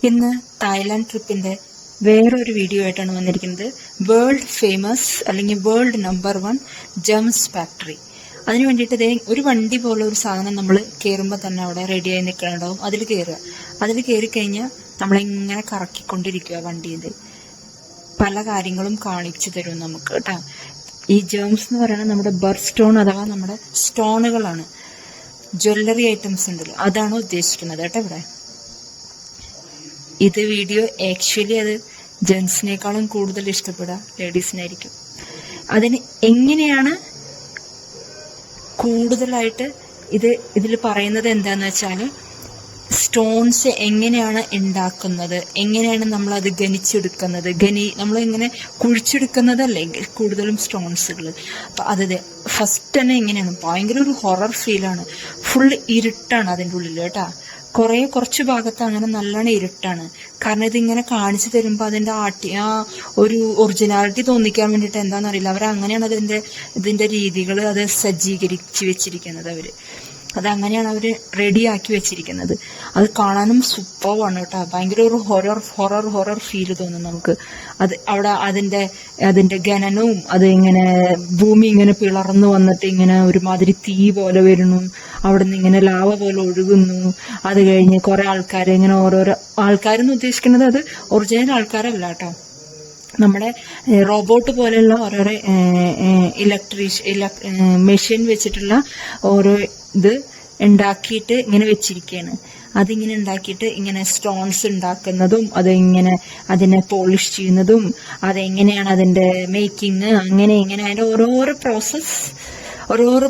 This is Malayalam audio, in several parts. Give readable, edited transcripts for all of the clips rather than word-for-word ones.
ഇന്ന് തായ്ലാൻഡ് ട്രിപ്പിന്റെ വേറൊരു വീഡിയോ ആയിട്ടാണ് വന്നിരിക്കുന്നത്. വേൾഡ് ഫേമസ് അല്ലെങ്കിൽ വേൾഡ് നമ്പർ 1 ജെംസ് ഫാക്ടറി. അതിന് വേണ്ടിയിട്ട് ഒരു വണ്ടി പോലെ ഒരു സാധനം നമ്മൾ കയറുമ്പോൾ തന്നെ അവിടെ റെഡിയായി നിൽക്കണുണ്ടാവും. അതിൽ കയറുക. അതിൽ കയറി കഴിഞ്ഞാൽ നമ്മളിങ്ങനെ കറക്കിക്കൊണ്ടിരിക്കുക. വണ്ടിയിൽ പല കാര്യങ്ങളും കാണിച്ചു തരും നമുക്ക് കേട്ടോ. ഈ ജെംസ് എന്ന് പറയുന്നത് നമ്മുടെ ബർത്ത് സ്റ്റോൺ അഥവാ നമ്മുടെ സ്റ്റോണുകളാണ്. ജ്വല്ലറി ഐറ്റംസ് ഉണ്ടല്ലോ, അതാണ് ഉദ്ദേശിക്കുന്നത് കേട്ടോ ഇവിടെ. ഇത് വീഡിയോ ആക്ച്വലി അത് ജെൻസിനേക്കാളും കൂടുതൽ ഇഷ്ടപ്പെടുക ലേഡീസിനായിരിക്കും. അതിന് എങ്ങനെയാണ് കൂടുതലായിട്ട് ഇതിൽ പറയുന്നത് എന്താന്ന് വെച്ചാൽ, സ്റ്റോൺസ് എങ്ങനെയാണ് ഉണ്ടാക്കുന്നത്, എങ്ങനെയാണ് നമ്മളത് ഗനിച്ചെടുക്കുന്നത്, നമ്മളിങ്ങനെ കുഴിച്ചെടുക്കുന്നതല്ലേ കൂടുതലും സ്റ്റോൺസുകൾ. അപ്പം അത് ഫസ്റ്റ് തന്നെ എങ്ങനെയാണ്, ഭയങ്കര ഒരു ഹൊറർ ഫീലാണ്. ഫുൾ ഇരുട്ടാണ് അതിൻ്റെ ഉള്ളിൽ കേട്ടോ. കുറച്ച് ഭാഗത്ത് അങ്ങനെ നല്ലോണം ഇരുട്ടാണ്. കാരണം ഇതിങ്ങനെ കാണിച്ചു തരുമ്പോൾ അതിൻ്റെ ഒരു ഒറിജിനാലിറ്റി തോന്നിക്കാൻ വേണ്ടിയിട്ട് എന്താണെന്നറിയില്ല, അവരങ്ങനെയാണ് ഇതിൻ്റെ രീതികൾ അത് സജ്ജീകരിച്ച് വെച്ചിരിക്കുന്നത്. അതങ്ങനെയാണ് അവർ റെഡിയാക്കി വെച്ചിരിക്കുന്നത്. അത് കാണാനും സൂപ്പറാണ് കേട്ടോ. ഭയങ്കര ഒരു ഹൊറർ ഫീല് തോന്നും നമുക്ക്. അവിടെ അതിന്റെ ഖനനവും അത് ഇങ്ങനെ ഭൂമി ഇങ്ങനെ പിളർന്നു വന്നിട്ട് ഇങ്ങനെ ഒരുമാതിരി തീ പോലെ വരുന്നു, അവിടെ നിന്ന് ഇങ്ങനെ ലാവ പോലെ ഒഴുകുന്നു. അത് കഴിഞ്ഞ് കുറെ ആൾക്കാർ ഇങ്ങനെ ഓരോരോ ആൾക്കാരെന്ന് ഉദ്ദേശിക്കുന്നത് അത് ഒറിജിനൽ ആൾക്കാരല്ല കേട്ടോ, നമ്മുടെ റോബോട്ട് പോലെയുള്ള ഓരോരോ മെഷീൻ വെച്ചിട്ടുള്ള ഓരോ ഇത് ഉണ്ടാക്കിയിട്ട് ഇങ്ങനെ വെച്ചിരിക്കുകയാണ്. അതിങ്ങനെ ഉണ്ടാക്കിയിട്ട് ഇങ്ങനെ സ്റ്റോൺസ് ഉണ്ടാക്കുന്നതും അതിങ്ങനെ അതിനെ പോളിഷ് ചെയ്യുന്നതും അതെങ്ങനെയാണ് അതിന്റെ മേക്കിങ്, അങ്ങനെ അതിന്റെ ഓരോരോ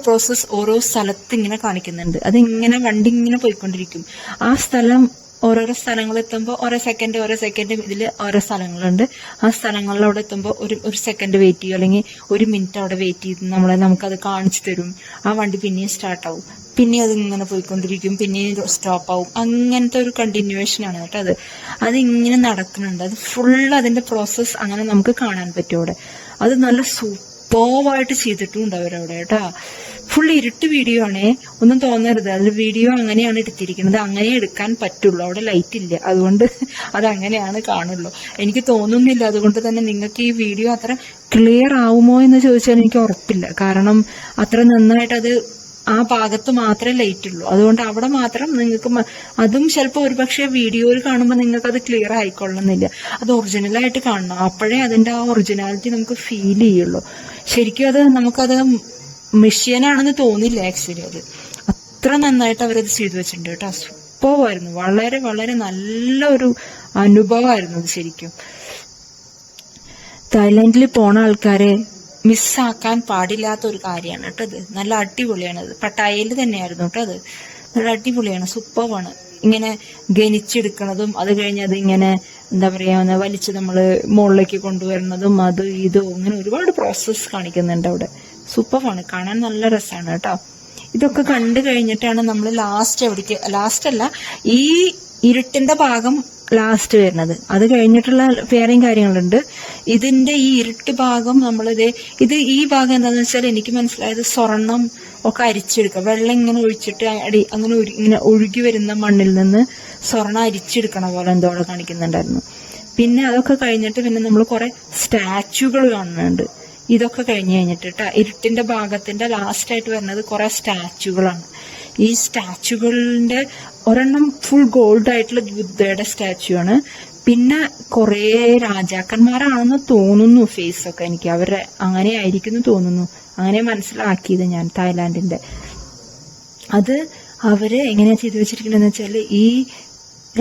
പ്രോസസ്സ് ഓരോ സ്ഥലത്ത് ഇങ്ങനെ കാണിക്കുന്നുണ്ട്. അതിങ്ങനെ വണ്ടി ഇങ്ങനെ പോയിക്കൊണ്ടിരിക്കും. ആ സ്ഥലം ഓരോരോ സ്ഥലങ്ങളിൽ എത്തുമ്പോൾ ഓരോ സെക്കൻഡ് ഇതിൽ ഓരോ സ്ഥലങ്ങളുണ്ട്. ആ സ്ഥലങ്ങളിലവിടെ എത്തുമ്പോൾ ഒരു സെക്കൻഡ് വെയിറ്റ് ചെയ്യും, അല്ലെങ്കിൽ ഒരു മിനിറ്റ് അവിടെ വെയിറ്റ് ചെയ്ത് നമുക്കത് കാണിച്ചു തരും. ആ വണ്ടി പിന്നെയും സ്റ്റാർട്ടാവും, പിന്നെ അതിങ്ങനെ പോയിക്കൊണ്ടിരിക്കും, പിന്നെയും സ്റ്റോപ്പ് ആവും. അങ്ങനത്തെ ഒരു കണ്ടിന്യൂവേഷനാണ് കേട്ടോ. അതിങ്ങനെ നടക്കുന്നുണ്ട്. അത് ഫുൾ അതിന്റെ പ്രോസസ്സ് അങ്ങനെ നമുക്ക് കാണാൻ പറ്റും അവിടെ. അത് നല്ല സൂപ്പർവായിട്ട് ചെയ്തിട്ടുണ്ട് അവരവിടെ കേട്ടോ. ഫുൾ ഇരുട്ട് വീഡിയോ ആണേ, ഒന്നും തോന്നരുത്. അതിൽ വീഡിയോ അങ്ങനെയാണ് എടുത്തിരിക്കുന്നത്, അങ്ങനെ എടുക്കാൻ പറ്റുള്ളൂ. അവിടെ ലൈറ്റ് ഇല്ല, അതുകൊണ്ട് അതങ്ങനെയാണ് കാണുള്ളൂ. എനിക്ക് തോന്നുന്നില്ല അതുകൊണ്ട് തന്നെ നിങ്ങൾക്ക് ഈ വീഡിയോ അത്ര ക്ലിയർ ആവുമോ എന്ന് ചോദിച്ചാൽ എനിക്ക് ഉറപ്പില്ല. കാരണം അത്ര നന്നായിട്ട് അത് ആ ഭാഗത്ത് മാത്രമേ ലൈറ്റ് ഉള്ളൂ. അതുകൊണ്ട് അവിടെ മാത്രം നിങ്ങൾക്ക് അതും ചിലപ്പോൾ ഒരുപക്ഷെ വീഡിയോയിൽ കാണുമ്പോൾ നിങ്ങൾക്ക് അത് ക്ലിയർ ആയിക്കൊള്ളുന്നില്ല. അത് ഒറിജിനലായിട്ട് കാണണം, അപ്പോഴേ അതിന്റെ ആ ഒറിജിനാലിറ്റി നമുക്ക് ഫീൽ ചെയ്യുള്ളൂ. ശരിക്കും അത് നമുക്കത് മെഷീനാണെന്ന് തോന്നില്ല ആക്ച്വലി. അത് അത്ര നന്നായിട്ട് അവരത് ചെയ്തു വെച്ചിട്ടുണ്ട് കേട്ടോ. സൂപ്പറായിരുന്നു. വളരെ വളരെ നല്ലൊരു അനുഭവമായിരുന്നു അത് ശരിക്കും. തായ്ലാൻഡിൽ പോണ ആൾക്കാരെ മിസ്സാക്കാൻ പാടില്ലാത്ത ഒരു കാര്യമാണ് കേട്ടോ അത്. നല്ല അടിപൊളിയാണ്. അത് പട്ടായയിൽ തന്നെയായിരുന്നു കേട്ടോ. അത് നല്ല അടിപൊളിയാണ്, സൂപ്പറാണ്. ഇങ്ങനെ ഗനിച്ചെടുക്കണതും അത് കഴിഞ്ഞ് അത് ഇങ്ങനെ എന്താ പറയാ വലിച്ച് നമ്മള് മുകളിലേക്ക് കൊണ്ടുവരുന്നതും അത് ഇതും ഇങ്ങനെ ഒരുപാട് പ്രോസസ്സ് കാണിക്കുന്നുണ്ട് അവിടെ. സൂപ്പറാണ്, കാണാൻ നല്ല രസമാണ് കേട്ടോ. ഇതൊക്കെ കണ്ടു കഴിഞ്ഞിട്ടാണ് നമ്മൾ ലാസ്റ്റ് അല്ല ഈ ഇരുട്ടിന്റെ ഭാഗം ലാസ്റ്റ് വരുന്നത്. അത് കഴിഞ്ഞിട്ടുള്ള വേറെയും കാര്യങ്ങളുണ്ട്. ഇതിന്റെ ഈ ഇരുട്ട് ഭാഗം ഈ ഭാഗം എന്താന്ന് വെച്ചാൽ എനിക്ക് മനസ്സിലായത് സ്വർണം ഒക്കെ അരിച്ചെടുക്കുക. വെള്ളം ഇങ്ങനെ ഒഴിച്ചിട്ട് അങ്ങനെ ഇങ്ങനെ ഒഴുകി വരുന്ന മണ്ണിൽ നിന്ന് സ്വർണം അരിച്ചെടുക്കണ പോലെ എന്തോ അവിടെ കാണിക്കുന്നുണ്ടായിരുന്നു. പിന്നെ അതൊക്കെ കഴിഞ്ഞിട്ട് പിന്നെ നമ്മൾ കുറെ സ്റ്റാച്യൂകൾ കാണുന്നുണ്ട്. ഇതൊക്കെ കഴിഞ്ഞിട്ട് ഇരുട്ടിന്റെ ഭാഗത്തിന്റെ ലാസ്റ്റ് ആയിട്ട് വരുന്നത് കുറെ സ്റ്റാച്യൂകളാണ്. ഈ സ്റ്റാച്യൂകളിന്റെ ഒരെണ്ണം ഫുൾ ഗോൾഡ് ആയിട്ടുള്ള ബുദ്ധയുടെ സ്റ്റാച്യു ആണ്. പിന്നെ കുറെ രാജാക്കന്മാരാണെന്ന് തോന്നുന്നു ഫേസ് ഒക്കെ. എനിക്ക് അവരുടെ അങ്ങനെ ആയിരിക്കുന്നു തോന്നുന്നു, അങ്ങനെ മനസ്സിലാക്കിയത് ഞാൻ തായ്ലാന്റിന്റെ. അത് അവര് എങ്ങനെയാ ചെയ്തു വെച്ചിരിക്കണെന്ന് വെച്ചാല് ഈ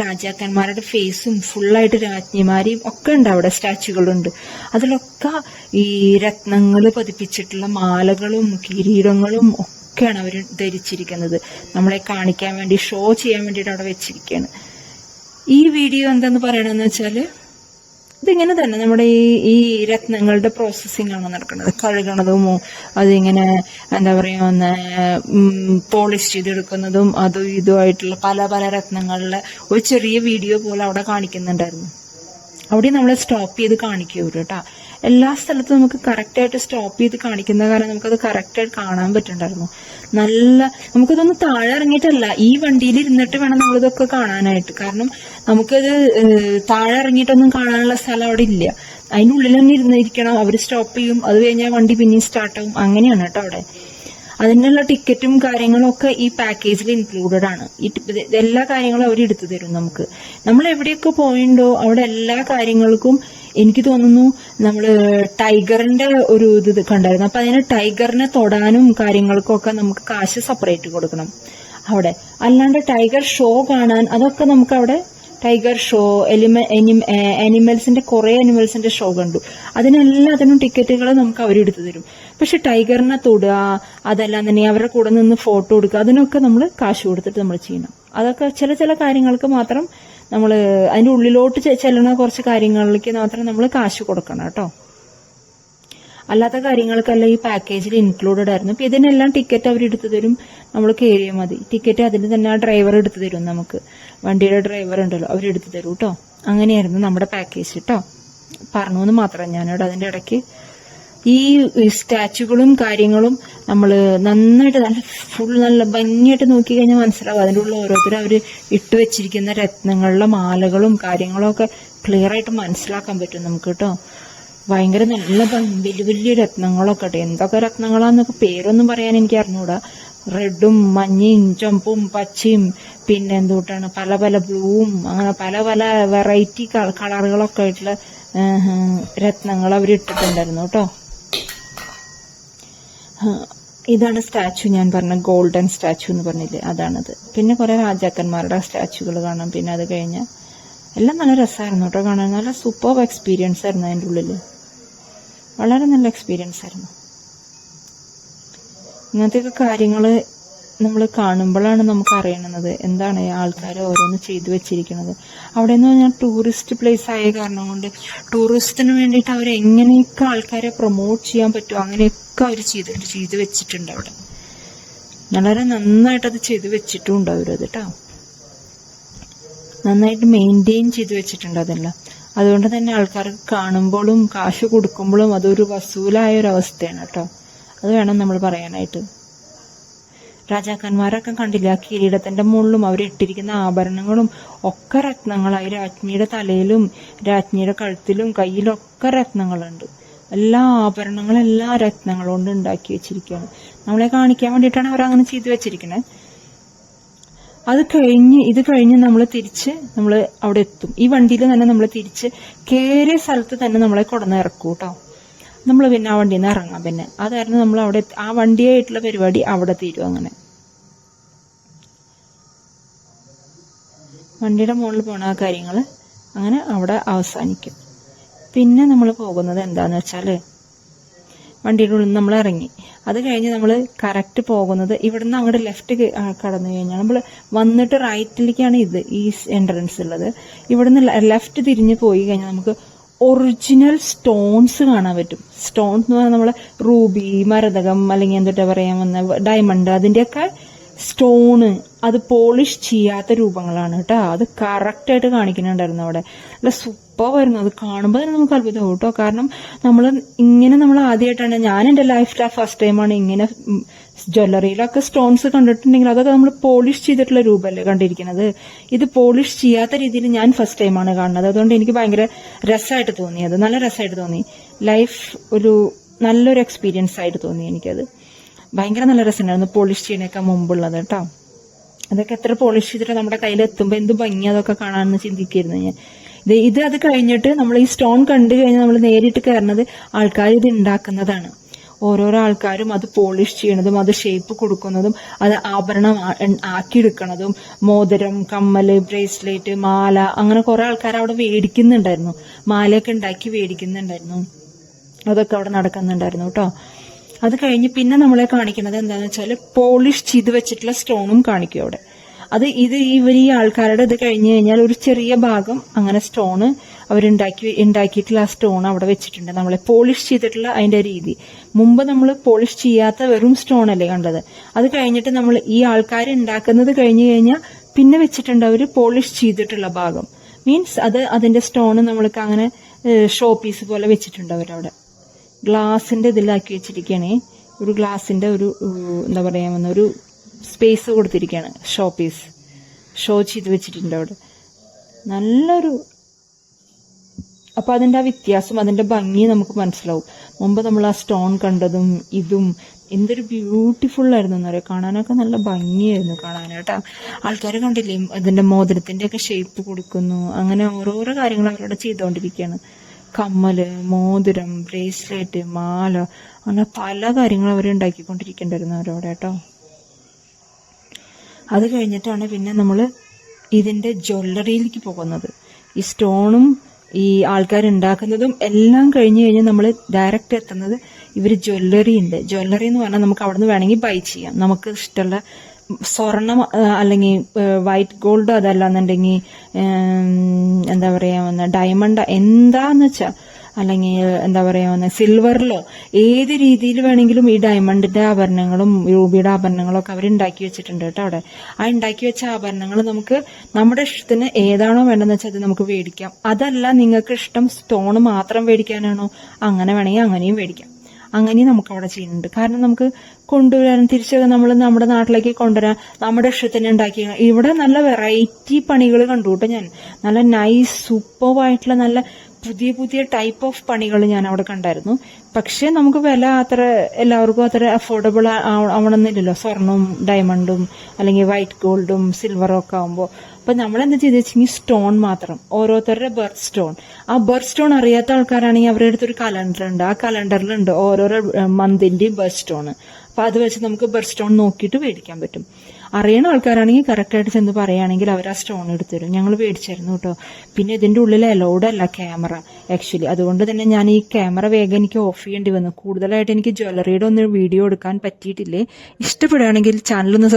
രാജാക്കന്മാരുടെ ഫേസും ഫുള്ളായിട്ട് രാജ്ഞിമാരെയും ഒക്കെ ഉണ്ട് അവിടെ സ്റ്റാച്യൂകളുണ്ട്. അതിലൊക്കെ ഈ രത്നങ്ങൾ പതിപ്പിച്ചിട്ടുള്ള മാലകളും കിരീടങ്ങളും ഒക്കെയാണ് അവർ ധരിച്ചിരിക്കുന്നത്. നമ്മളെ കാണിക്കാൻ വേണ്ടി, ഷോ ചെയ്യാൻ വേണ്ടിയിട്ട് അവിടെ വെച്ചിരിക്കുകയാണ്. ഈ വീഡിയോ എന്താന്ന് പറയണെന്ന് വെച്ചാല് ഇതിങ്ങനെ തന്നെ നമ്മുടെ ഈ രത്നങ്ങളുടെ പ്രോസസ്സിംഗ് ആണ് നടക്കുന്നത്. കഴുകണതും അതിങ്ങനെ എന്താ പറയാ പോളിഷ് ചെയ്തെടുക്കുന്നതും അതും ഇതുമായിട്ടുള്ള പല രത്നങ്ങളിലെ ഒരു ചെറിയ വീഡിയോ പോലെ അവിടെ കാണിക്കുന്നുണ്ടായിരുന്നു. അവിടെ നമ്മളെ സ്റ്റോപ്പ് ചെയ്ത് കാണിക്കും കേട്ടോ. എല്ലാ സ്ഥലത്തും നമുക്ക് കറക്റ്റായിട്ട് സ്റ്റോപ്പ് ചെയ്ത് കാണിക്കുന്ന കാരണം നമുക്കത് കറക്റ്റായിട്ട് കാണാൻ പറ്റുന്നുണ്ടായിരുന്നു. നല്ല നമുക്കതൊന്ന് താഴെ ഇറങ്ങിയിട്ടല്ല, ഈ വണ്ടിയിൽ ഇരുന്നിട്ട് വേണം നമ്മളിതൊക്കെ കാണാനായിട്ട്. കാരണം നമുക്കത് താഴെ ഇറങ്ങിയിട്ടൊന്നും കാണാനുള്ള സ്ഥലം അവിടെ ഇല്ല. അതിനുള്ളിൽ തന്നെ ഇരുന്നിരിക്കണം. അവർ സ്റ്റോപ്പ് ചെയ്യും, അത് കഴിഞ്ഞാൽ വണ്ടി പിന്നെയും സ്റ്റാർട്ടാവും. അങ്ങനെയാണ് കേട്ടോ അവിടെ. അതിനുള്ള ടിക്കറ്റും കാര്യങ്ങളും ഒക്കെ ഈ പാക്കേജിൽ ഇൻക്ലൂഡഡ് ആണ്. എല്ലാ കാര്യങ്ങളും അവർ എടുത്തു തരും നമുക്ക്. നമ്മൾ എവിടെയൊക്കെ പോയിണ്ടോ അവിടെ എല്ലാ കാര്യങ്ങൾക്കും എനിക്ക് തോന്നുന്നു നമ്മൾ ടൈഗറിന്റെ ഒരു ഇത് കണ്ടായിരുന്നു. അപ്പൊ അതിന് ടൈഗറിനെ തൊടാനും കാര്യങ്ങൾക്കും ഒക്കെ നമുക്ക് കാശ് സെപ്പറേറ്റ് കൊടുക്കണം അവിടെ. അല്ലാണ്ട് ടൈഗർ ഷോ കാണാൻ അതൊക്കെ നമുക്ക് അവിടെ ടൈഗർ ഷോ, അനിമൽസിന്റെ കുറെ അനിമൽസിന്റെ ഷോ കണ്ടു. അതിനെല്ലാത്തിനും ടിക്കറ്റുകൾ നമുക്ക് അവരെടുത്തു തരും. പക്ഷെ ടൈഗറിനെ തൊടുക, അതെല്ലാം തന്നെ അവരുടെ കൂടെ നിന്ന് ഫോട്ടോ എടുക്കുക, അതിനൊക്കെ നമ്മൾ കാശ് കൊടുത്തിട്ട് നമ്മൾ ചെയ്യണം. അതൊക്കെ ചില കാര്യങ്ങൾക്ക് മാത്രം നമ്മൾ അതിന്റെ ഉള്ളിലോട്ട് ചെല്ലുന്ന കുറച്ച് കാര്യങ്ങളിലേക്ക് മാത്രം നമ്മൾ കാശ് കൊടുക്കണം കേട്ടോ. അല്ലാത്ത കാര്യങ്ങൾക്കെല്ലാം ഈ പാക്കേജിൽ ഇൻക്ലൂഡഡ് ആയിരുന്നു. അപ്പൊ ഇതിനെല്ലാം ടിക്കറ്റ് അവർ എടുത്തു തരും, നമ്മൾ കയറിയാൽ മതി. ടിക്കറ്റ് അതിന് തന്നെ ആ ഡ്രൈവർ എടുത്തു തരും നമുക്ക്. വണ്ടിയുടെ ഡ്രൈവർ ഉണ്ടല്ലോ, അവരെടുത്തു തരും കേട്ടോ. അങ്ങനെയായിരുന്നു നമ്മുടെ പാക്കേജ് കേട്ടോ. പറഞ്ഞു എന്ന് മാത്രം ഞാനിവിടെ. അതിന്റെ ഇടയ്ക്ക് ഈ സ്റ്റാച്ചുകളും കാര്യങ്ങളും നമ്മൾ നന്നായിട്ട് നല്ല ഭംഗിയായിട്ട് നോക്കി കഴിഞ്ഞാൽ മനസ്സിലാവും. അതിൻ്റെ ഉള്ള ഓരോരുത്തരും അവർ ഇട്ട് വെച്ചിരിക്കുന്ന രത്നങ്ങളുടെ മാലകളും കാര്യങ്ങളും ഒക്കെ ക്ലിയർ ആയിട്ട് മനസ്സിലാക്കാൻ പറ്റും നമുക്ക് കേട്ടോ. ഭയങ്കര നല്ല വലിയ വലിയ രത്നങ്ങളൊക്കെ കേട്ടോ. എന്തൊക്കെ രത്നങ്ങളാന്നൊക്കെ പേരൊന്നും പറയാൻ എനിക്ക് അറിഞ്ഞൂടാ. റെഡും മഞ്ഞയും ചുവപ്പും പച്ചയും പിന്നെ എന്തുകൊണ്ടാണ് പല പല ബ്ലൂവും അങ്ങനെ പല പല വെറൈറ്റി കളറുകളൊക്കെ ആയിട്ടുള്ള രത്നങ്ങൾ അവർ ഇട്ടിട്ടുണ്ടായിരുന്നു കേട്ടോ. ഇതാണ് സ്റ്റാച്ചു, ഞാൻ പറഞ്ഞ ഗോൾഡൻ സ്റ്റാച്ചു എന്ന് പറഞ്ഞില്ലേ, അതാണത്. പിന്നെ കുറെ രാജാക്കന്മാരുടെ സ്റ്റാച്ചുകൾ കാണാം. പിന്നെ അത് കഴിഞ്ഞാൽ എല്ലാം നല്ല രസമായിരുന്നു കേട്ടോ കാണാൻ. നല്ല സൂപ്പർ എക്സ്പീരിയൻസ് ആയിരുന്നു അതിൻ്റെ ഉള്ളിൽ. വളരെ നല്ല എക്സ്പീരിയൻസ് ആയിരുന്നു. ഇങ്ങനത്തെയൊക്കെ കാര്യങ്ങൾ നമ്മൾ കാണുമ്പോഴാണ് നമുക്ക് അറിയണത് എന്താണ് ആൾക്കാർ ഓരോന്ന് ചെയ്തു വെച്ചിരിക്കുന്നത്. അവിടെ എന്ന് പറഞ്ഞാൽ ടൂറിസ്റ്റ് പ്ലേസ് ആയ കാരണം കൊണ്ട് ടൂറിസ്റ്റിന് വേണ്ടിയിട്ട് അവർ എങ്ങനെയൊക്കെ ആൾക്കാരെ പ്രൊമോട്ട് ചെയ്യാൻ പറ്റുമോ അങ്ങനെയൊക്കെ അവർ ചെയ്തു വെച്ചിട്ടുണ്ട് അവിടെ. വളരെ നന്നായിട്ട് അത് ചെയ്തു വെച്ചിട്ടുണ്ട് അവരത് കേട്ടോ. നന്നായിട്ട് മെയിൻറ്റെയിൻ ചെയ്തു വെച്ചിട്ടുണ്ട് അതെല്ലാം. അതുകൊണ്ട് തന്നെ ആൾക്കാർക്ക് കാണുമ്പോഴും കാശ് കൊടുക്കുമ്പോഴും അതൊരു വസൂലായ ഒരു അവസ്ഥയാണ് കേട്ടോ. അത് വേണം നമ്മൾ പറയാനായിട്ട്. രാജാക്കന്മാരൊക്കെ കണ്ടില്ല, ആ കിരീടത്തിന്റെ മുകളിലും അവരിട്ടിരിക്കുന്ന ആഭരണങ്ങളും ഒക്കെ രത്നങ്ങളായി. രാജ്ഞിയുടെ തലയിലും രാജ്ഞിയുടെ കഴുത്തിലും കയ്യിലും ഒക്കെ രത്നങ്ങളുണ്ട്. എല്ലാ ആഭരണങ്ങളും എല്ലാ രത്നങ്ങൾ കൊണ്ട് ഉണ്ടാക്കി വെച്ചിരിക്കുകയാണ്. നമ്മളെ കാണിക്കാൻ വേണ്ടിയിട്ടാണ് അവരങ്ങനെ ചെയ്തു വെച്ചിരിക്കുന്നത്. ഇത് കഴിഞ്ഞ് നമ്മൾ അവിടെ എത്തും. ഈ വണ്ടിയിൽ തന്നെ നമ്മൾ തിരിച്ച് കയറിയ സ്ഥലത്ത് തന്നെ നമ്മളെ കൊണ്ടുവന്ന് ഇറക്കും കേട്ടോ. നമ്മൾ പിന്നെ ആ വണ്ടിയിൽ നിന്ന് ഇറങ്ങാം. പിന്നെ അതായിരുന്നു നമ്മൾ അവിടെ ആ വണ്ടിയായിട്ടുള്ള പരിപാടി അവിടെ തീരും. അങ്ങനെ വണ്ടിയുടെ മുകളിൽ പോണ ആ കാര്യങ്ങൾ അങ്ങനെ അവിടെ അവസാനിക്കും. പിന്നെ നമ്മൾ പോകുന്നത് എന്താന്ന് വെച്ചാല് വണ്ടിയുടെ ഉള്ളിൽ നമ്മൾ ഇറങ്ങി. അത് കഴിഞ്ഞ് നമ്മൾ കറക്റ്റ് പോകുന്നത് ഇവിടുന്ന് അങ്ങോട്ട് ലെഫ്റ്റ് കടന്നു കഴിഞ്ഞാൽ നമ്മൾ വന്നിട്ട് റൈറ്റിലേക്കാണ് ഈ എൻട്രൻസ് ഉള്ളത്. ഇവിടുന്ന് ലെഫ്റ്റ് തിരിഞ്ഞ് പോയി കഴിഞ്ഞാൽ നമുക്ക് ഒറിജിനൽ സ്റ്റോൺസ് കാണാൻ പറ്റും. സ്റ്റോൺസ് എന്ന് പറഞ്ഞാൽ നമ്മള് റൂബി, മരതകം, അല്ലെങ്കിൽ എന്തൊട്ടാ പറയാൻ വന്ന ഡയമണ്ട്, അതിന്റെയൊക്കെ സ്റ്റോണ് അത് പോളിഷ് ചെയ്യാത്ത രൂപങ്ങളാണ് കേട്ടോ. അത് കറക്റ്റായിട്ട് കാണിക്കുന്നുണ്ടായിരുന്നു അവിടെ. അല്ല സൂപ്പർ വരുന്നു. അത് കാണുമ്പോൾ തന്നെ നമുക്ക് അത്ഭുതം കേട്ടോ. കാരണം നമ്മൾ ആദ്യമായിട്ടാണ്, ഞാൻ എൻ്റെ ലൈഫിൽ ഫസ്റ്റ് ടൈമാണ് ഇങ്ങനെ ജ്വല്ലറിയിലൊക്കെ സ്റ്റോൺസ് കണ്ടിട്ടുണ്ടെങ്കിൽ അതൊക്കെ നമ്മൾ പോളിഷ് ചെയ്തിട്ടുള്ള രൂപമല്ലേ കണ്ടിരിക്കുന്നത്. ഇത് പോളിഷ് ചെയ്യാത്ത രീതിയിൽ ഞാൻ ഫസ്റ്റ് ടൈമാണ് കാണുന്നത്. അതുകൊണ്ട് എനിക്ക് ഭയങ്കര രസമായിട്ട് തോന്നി. അത് നല്ല രസമായിട്ട് തോന്നി. ലൈഫ് ഒരു നല്ലൊരു എക്സ്പീരിയൻസ് ആയിട്ട് തോന്നി എനിക്കത്. ഭയങ്കര നല്ല രസമുണ്ടായിരുന്നു പോളിഷ് ചെയ്യണേക്കാ മുമ്പുള്ളത് കേട്ടോ. അതൊക്കെ എത്ര പോളിഷ് ചെയ്തിട്ട് നമ്മുടെ കയ്യിൽ എത്തുമ്പോൾ എന്ത് ഭംഗി അതൊക്കെ കാണാമെന്ന് ചിന്തിക്കായിരുന്നു ഞാൻ. അത് കഴിഞ്ഞിട്ട് നമ്മൾ ഈ സ്റ്റോൺ കണ്ടു കഴിഞ്ഞാൽ നമ്മൾ നേരിട്ട് കയറുന്നത് ആൾക്കാർ ഇത് ഉണ്ടാക്കുന്നതാണ്. ഓരോരോ ആൾക്കാരും അത് പോളിഷ് ചെയ്യണതും അത് ഷേപ്പ് കൊടുക്കുന്നതും അത് ആഭരണം ആക്കിയെടുക്കണതും മോതിരം, കമ്മല്, ബ്രേസ്ലെറ്റ്, മാല, അങ്ങനെ കുറെ ആൾക്കാർ അവിടെ മേടിക്കുന്നുണ്ടായിരുന്നു. മാലയൊക്കെ ഉണ്ടാക്കി മേടിക്കുന്നുണ്ടായിരുന്നു. അതൊക്കെ അവിടെ നടക്കുന്നുണ്ടായിരുന്നു കേട്ടോ. അത് കഴിഞ്ഞ് പിന്നെ നമ്മളെ കാണിക്കുന്നത് എന്താണെന്ന് വെച്ചാൽ പോളിഷ് ചെയ്ത് വെച്ചിട്ടുള്ള സ്റ്റോണും കാണിക്കും അവിടെ. ഈ ആൾക്കാരുടെ ഇത് കഴിഞ്ഞ് കഴിഞ്ഞാൽ ഒരു ചെറിയ ഭാഗം അങ്ങനെ സ്റ്റോണ് ഉണ്ടാക്കിയിട്ടുള്ള ആ സ്റ്റോൺ അവിടെ വെച്ചിട്ടുണ്ട്. നമ്മളെ പോളിഷ് ചെയ്തിട്ടുള്ള അതിന്റെ രീതി. മുമ്പ് നമ്മൾ പോളിഷ് ചെയ്യാത്ത വെറും സ്റ്റോൺ അല്ലേ കണ്ടത്. അത് കഴിഞ്ഞിട്ട് നമ്മൾ ഈ ആൾക്കാർ ഉണ്ടാക്കുന്നത് കഴിഞ്ഞു കഴിഞ്ഞാൽ പിന്നെ വെച്ചിട്ടുണ്ട് അവര് പോളിഷ് ചെയ്തിട്ടുള്ള ഭാഗം. മീൻസ് അതിന്റെ സ്റ്റോൺ നമ്മൾക്ക് അങ്ങനെ ഷോ പീസ് പോലെ വെച്ചിട്ടുണ്ട് അവരവിടെ. ഗ്ലാസിന്റെ ഇതിലാക്കി വെച്ചിരിക്കുകയാണ്. ഒരു ഗ്ലാസിന്റെ ഒരു എന്താ പറയാ ഒരു സ്പേസ് കൊടുത്തിരിക്കുകയാണ്. ഷോ പീസ് ഷോ ചെയ്ത് വെച്ചിട്ടുണ്ട് അവിടെ. നല്ലൊരു അപ്പൊ അതിന്റെ ആ വ്യത്യാസം, അതിന്റെ ഭംഗി നമുക്ക് മനസ്സിലാവും. മുമ്പ് നമ്മൾ ആ സ്റ്റോൺ കണ്ടതും ഇതും എന്തൊരു ബ്യൂട്ടിഫുൾ ആയിരുന്നു എന്നറിയാം. കാണാനൊക്കെ നല്ല ഭംഗിയായിരുന്നു കാണാനായിട്ടാ. ആൾക്കാർ കണ്ടില്ലേ അതിന്റെ മോതിരത്തിന്റെ ഒക്കെ ഷേപ്പ് കൊടുക്കുന്നു. അങ്ങനെ ഓരോരോ കാര്യങ്ങൾ അവരവിടെ ചെയ്തുകൊണ്ടിരിക്കുകയാണ്. കമ്മല്, മോതിരം, ബ്രേസ്ലെറ്റ്, മാല, അങ്ങനെ പല കാര്യങ്ങളും അവർ ഉണ്ടാക്കിക്കൊണ്ടിരിക്കണ്ടായിരുന്നു അവരവിടെ കേട്ടോ. അത് കഴിഞ്ഞിട്ടാണ് പിന്നെ നമ്മൾ ഇതിന്റെ ജ്വല്ലറിയിലേക്ക് പോകുന്നത്. ഈ സ്റ്റോണും ഈ ആൾക്കാരുണ്ടാക്കുന്നതും എല്ലാം കഴിഞ്ഞ് കഴിഞ്ഞാൽ നമ്മൾ ഡയറക്റ്റ് എത്തുന്നത് ഇവർ ജ്വല്ലറി ഉണ്ട്. ജ്വല്ലറി എന്ന് പറഞ്ഞാൽ നമുക്ക് അവിടെ നിന്ന് വേണമെങ്കിൽ ബൈ ചെയ്യാം. നമുക്ക് ഇഷ്ടമുള്ള സ്വർണം അല്ലെങ്കിൽ വൈറ്റ് ഗോൾഡ്, അതല്ലാന്നുണ്ടെങ്കിൽ എന്താ പറയാ ഡയമണ്ട് എന്താന്ന് വെച്ചാൽ, അല്ലെങ്കിൽ എന്താ പറയാ സിൽവറിലോ ഏത് രീതിയിൽ വേണമെങ്കിലും ഈ ഡയമണ്ടിന്റെ ആഭരണങ്ങളും രൂപയുടെ ആഭരണങ്ങളും ഒക്കെ അവർ ഉണ്ടാക്കി വെച്ചിട്ടുണ്ട് കേട്ടോ അവിടെ. ആ ഉണ്ടാക്കി വെച്ച ആഭരണങ്ങൾ നമുക്ക് നമ്മുടെ ഇഷ്ടത്തിന് ഏതാണോ വേണ്ടെന്ന് വെച്ചാൽ അത് നമുക്ക് മേടിക്കാം. അതല്ല നിങ്ങൾക്ക് ഇഷ്ടം സ്റ്റോൺ മാത്രം മേടിക്കാനാണോ, അങ്ങനെ വേണമെങ്കിൽ അങ്ങനെയും മേടിക്കാം. അങ്ങനെയും നമുക്ക് അവിടെ ചെയ്യുന്നുണ്ട്. കാരണം നമുക്ക് കൊണ്ടുവരാൻ തിരിച്ച് നമ്മൾ നമ്മുടെ നാട്ടിലേക്ക് കൊണ്ടുവരാൻ നമ്മുടെ ഇഷ്ടത്തിന് ഉണ്ടാക്കി. ഇവിടെ നല്ല വെറൈറ്റി പണികൾ കണ്ടു കേട്ടോ ഞാൻ. നല്ല നൈസ് സൂപ്പർവായിട്ടുള്ള നല്ല പുതിയ പുതിയ ടൈപ്പ് ഓഫ് പണികൾ ഞാൻ അവിടെ കണ്ടായിരുന്നു. പക്ഷെ നമുക്ക് വില അത്ര എല്ലാവർക്കും അത്ര അഫോർഡബിൾ ആവണമെന്നില്ലല്ലോ. സ്വർണവും ഡയമണ്ടും അല്ലെങ്കിൽ വൈറ്റ് ഗോൾഡും സിൽവറും ഒക്കെ ആകുമ്പോൾ. അപ്പൊ നമ്മൾ എന്താ ചെയ്ത് വെച്ചെങ്കിൽ സ്റ്റോൺ മാത്രം, ഓരോരുത്തരുടെ ബർത്ത് സ്റ്റോൺ. ആ ബർത്ത് സ്റ്റോൺ അറിയാത്ത ആൾക്കാരാണെങ്കിൽ അവരുടെ അടുത്തൊരു കലണ്ടർ ഉണ്ട്. ആ കലണ്ടറിലുണ്ട് ഓരോരോ മന്തിന്റെയും ബർത്ത് സ്റ്റോൺ. അപ്പൊ അത് വെച്ച് നമുക്ക് ബർത്ത് സ്റ്റോൺ നോക്കിയിട്ട് മേടിക്കാൻ പറ്റും. അറിയണ ആൾക്കാരാണെങ്കിൽ കറക്റ്റായിട്ട് ചെന്ന് പറയുകയാണെങ്കിൽ അവർ ആ സ്റ്റോൺ എടുത്തു തരും. ഞങ്ങൾ മേടിച്ചായിരുന്നു കേട്ടോ. പിന്നെ ഇതിന്റെ ഉള്ളിൽ അലൗഡ് അല്ല ക്യാമറ ആക്ച്വലി. അതുകൊണ്ട് തന്നെ ഞാൻ ഈ ക്യാമറ വേഗം എനിക്ക് ഓഫ് ചെയ്യേണ്ടി വന്നു. കൂടുതലായിട്ട് എനിക്ക് ജ്വല്ലറിയുടെ ഒന്ന് വീഡിയോ എടുക്കാൻ പറ്റിയിട്ടില്ലേ. ഇഷ്ടപ്പെടുകയാണെങ്കിൽ ചാനലൊന്ന്